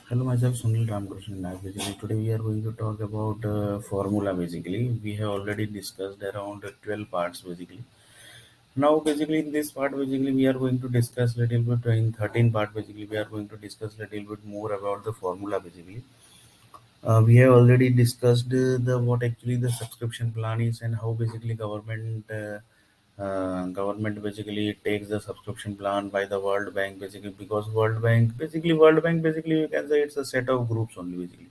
Hello, myself Sunil Ramakrishnan. Basically, today we are going to talk about formula. Basically, we have already discussed around 12 parts. Basically, now basically in this part, basically we are going to discuss little bit in 13 part. Basically, we are going to discuss little bit more about the formula. Basically, we have already discussed the what actually the subscription plan is and how basically government basically takes the subscription plan by the World Bank basically because World Bank basically you can say it's a set of groups only basically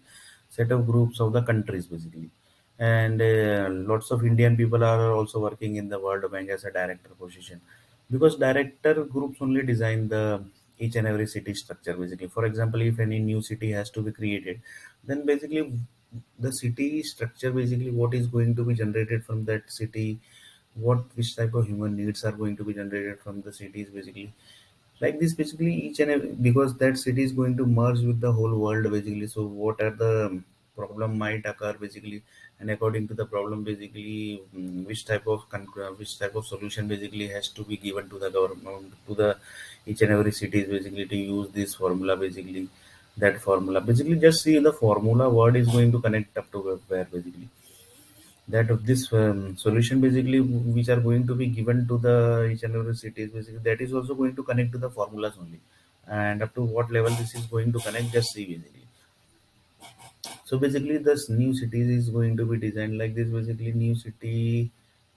set of groups of the countries basically and lots of Indian people are also working in the World Bank as a director position because director groups only design the each and every city structure basically. For example, if any new city has to be created, then basically the city structure basically what is going to be generated from that city, what which type of human needs are going to be generated from the cities basically like this basically each and every because that city is going to merge with the whole world basically. So what are the problem might occur basically, and according to the problem basically which type of solution basically has to be given to the government to the each and every cities basically to use this formula basically. That formula basically just see the formula word is going to connect up to where basically that of this solution basically which are going to be given to the each and every cities basically that is also going to connect to the formulas only, and up to what level this is going to connect just see basically. So basically this new cities is going to be designed like this basically new city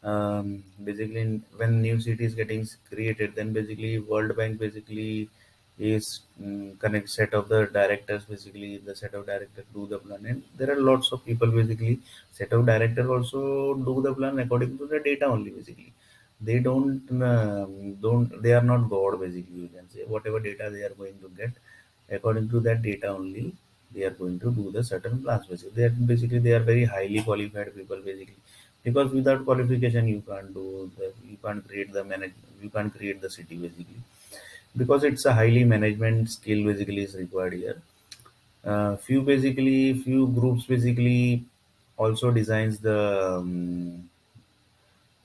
basically when new city is getting created then basically World Bank basically is connect set of the directors basically the set of directors do the plan, and there are lots of people basically set of director also do the plan according to the data only basically. They don't they are not god basically, you can say whatever data they are going to get according to that data only they are going to do the certain plans basically. They are very highly qualified people basically because without qualification you can't create the manage you can't create the city basically because it's a highly management skill basically is required here. Few groups basically also designs the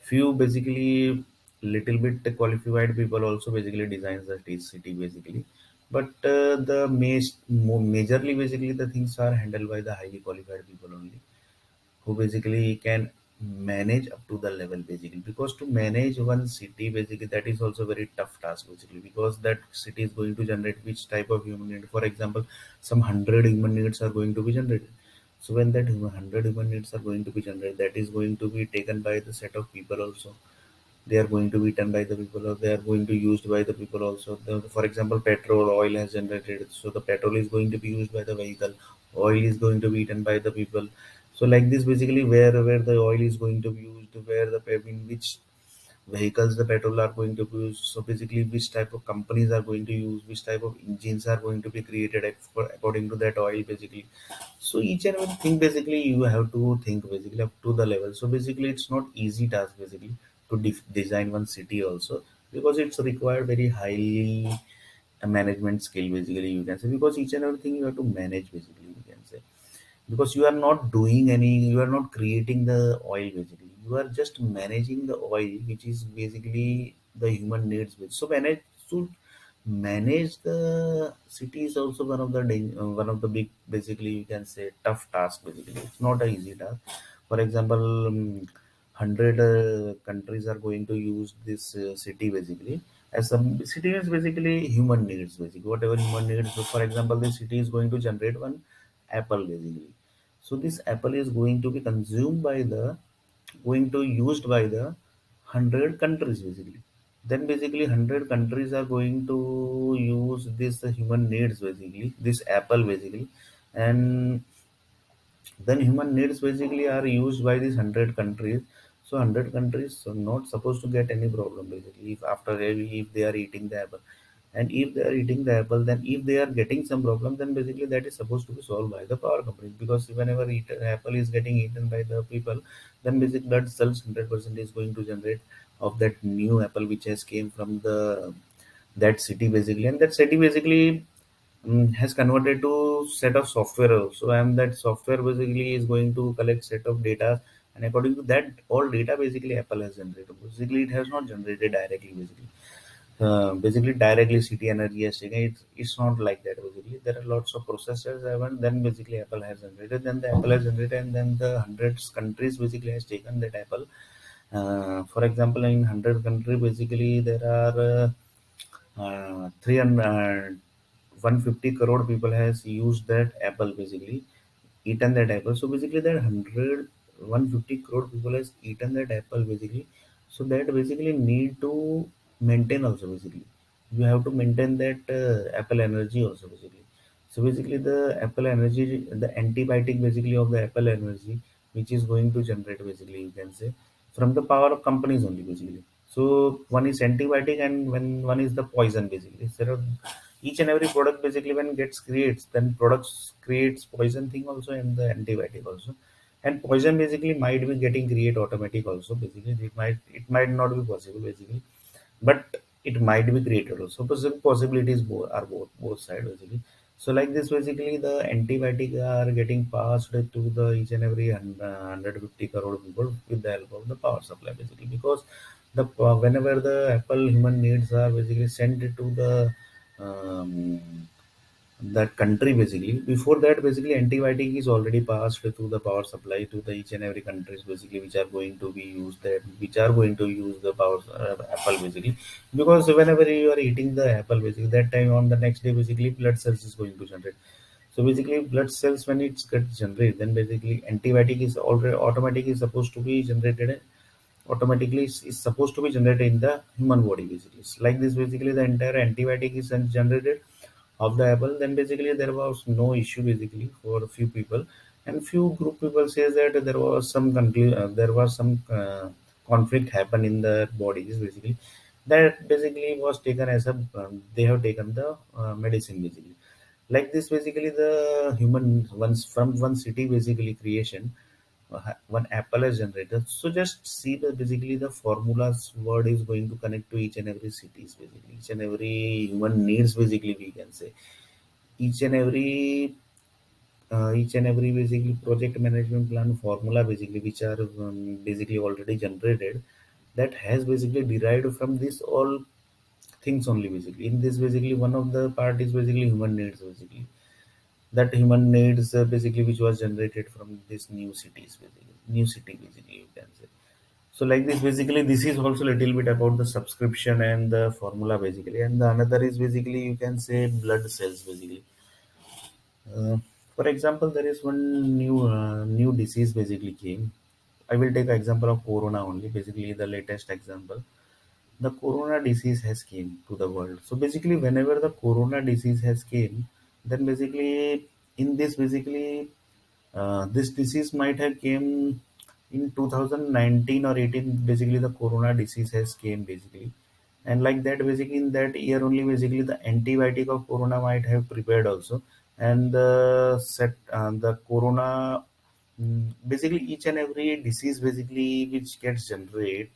few basically little bit qualified people also basically designs the city basically, but majorly basically the things are handled by the highly qualified people only who basically can manage up to the level basically because to manage one city basically that is also very tough task basically because that city is going to generate which type of human need. For example, some 100 human needs are going to be generated. So when that 100 human needs are going to be generated, that is going to be taken by the set of people also. They are going to be eaten by the people or they are going to used by the people also. For example, petrol oil has generated, so the petrol is going to be used by the vehicle, oil is going to be eaten by the people. So like this basically where the oil is going to be used, where the in which vehicles the petrol are going to be used, so basically which type of companies are going to use, which type of engines are going to be created according to that oil basically. So each and every thing basically you have to think basically up to the level. So basically it's not easy task basically to design one city also because it's required very highly management skill basically, you can say, because each and everything you have to manage basically, you can say, because you are not doing any, you are not creating the oil basically, you are just managing the oil which is basically the human needs so manage the city is also one of the one of the big basically, you can say, tough task basically. It's not an easy task. For example, 100 countries are going to use this city basically as some city is basically human needs basically, whatever human needs. So for example, this city is going to generate one apple basically. So this apple is going to be consumed by the going to used by the 100 countries basically. Then basically 100 countries are going to use this human needs basically, this apple basically, and then human needs basically are used by these 100 countries. So 100 countries are not supposed to get any problem basically if they are eating the apple, and if they are eating the apple, then if they are getting some problem, then basically that is supposed to be solved by the power companies, because whenever apple is getting eaten by the people, then basically that cells 100% is going to generate of that new apple which has came from the that city basically, and that city basically has converted to set of software also, and that software basically is going to collect set of data, and according to that all data basically apple has generated basically, it has not generated directly basically. basically directly city energy has taken. It's not like that basically. There are lots of processors and then basically Apple has generated, then the Apple has generated, and then the hundreds countries basically has taken that Apple. For example, in 100 country basically there are 300 150 crore people has used that Apple basically, eaten that apple. So basically that 150 crore people has eaten that apple basically. So that basically need to maintain also basically. You have to maintain that apple energy also basically. So basically the apple energy, the antibiotic basically of the apple energy, which is going to generate basically, you can say, from the power of companies only basically. So one is antibiotic and when one is the poison basically. So each and every product basically when gets creates, then products creates poison thing also and the antibiotic also. And poison basically might be getting create automatic also basically. It might not be possible basically, but it might be created also. Possibilities are both side basically. So like this basically the antibiotic are getting passed to the each and every 150 crore people with the help of the power supply basically. Because whenever the apple human needs are basically sent to the um, that country basically. Before that basically antibiotic is already passed through the power supply to the each and every countries basically, which are going to be used, that which are going to use the power apple basically. Because whenever you are eating the apple basically, that time on the next day basically blood cells is going to generate. So basically blood cells when it gets generated, then basically antibiotic is already automatically supposed to be generated, automatically is supposed to be generated in the human body basically. It's like this basically the entire antibiotic is generated of the apple. Then basically there was no issue basically for a few people. And few group people says that there was some there was some conflict happen in the bodies basically. That basically was taken as a they have taken the medicine basically. Like this basically the human once from one city basically creation, one apple is generated. So just see the basically the formulas word is going to connect to each and every cities basically, each and every human needs basically, we can say. Each and every basically project management plan formula basically, which are basically already generated, that has basically derived from this all things only basically. In this basically one of the part is basically human needs basically. That human needs basically which was generated from this new cities basically, new city basically, you can say. So like this basically this is also little bit about the subscription and the formula basically. And the another is basically, you can say, blood cells basically. uh, for example, there is one new disease basically came. I will take example of corona only basically, the latest example. The corona disease has came to the world. So basically whenever the corona disease has came, then basically in this basically this disease might have came in 2019 or 18 basically. The corona disease has came basically. And like that basically in that year only basically the antibiotic of corona might have prepared also. And the set the corona, basically each and every disease basically which gets generated,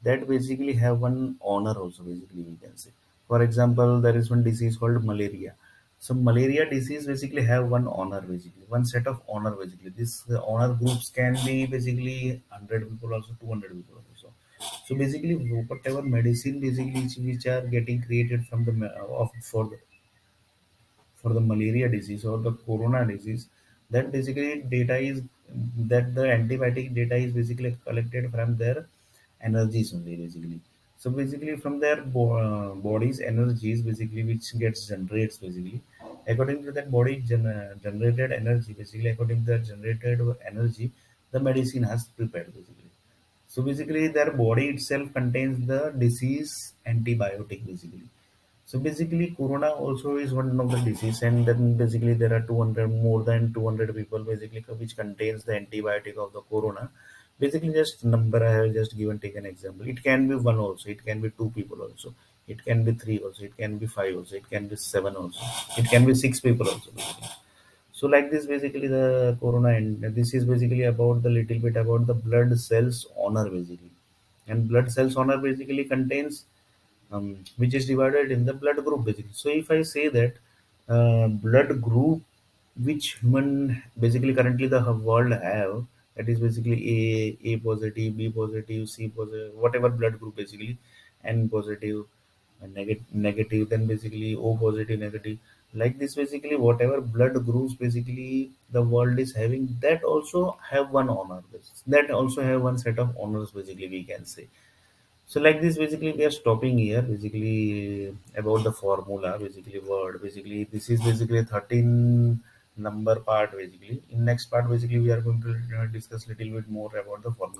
that basically have one honor also basically, we can say. For example, there is one disease called malaria. So malaria disease basically have one honor basically, one set of honor basically. This honor groups can be basically 100 people also, 200 people also. So basically whatever medicine basically which are getting created from the of for the malaria disease or the corona disease, that basically data is, that the antibiotic data is basically collected from their energies only basically. So basically from their body's energies basically, which gets generates basically, according to that body generated energy basically, according to that generated energy, the medicine has prepared basically. So basically their body itself contains the disease antibiotic basically. So basically, corona also is one of the disease, and then basically there are 200, more than 200 people basically which contains the antibiotic of the corona. Basically, just number I have just given, take an example. It can be one also, it can be two people also, it can be three also, it can be five also, it can be seven also, it can be six people also. Basically. So like this basically the corona, and this is basically about the little bit about the blood cells honor basically. And blood cells honor basically contains which is divided in the blood group basically. So if I say that blood group which human basically currently the world have, that is basically A positive, B positive, C positive, whatever blood group basically, N positive. negative, then basically O positive, negative. Like this, basically, whatever blood groups basically the world is having, that also have one honor. That also have one set of honors, basically, we can say. So like this, basically, we are stopping here. Basically, about the formula, basically, word. Basically, this is basically 13 number part. Basically, in next part, basically, we are going to discuss little bit more about the formula.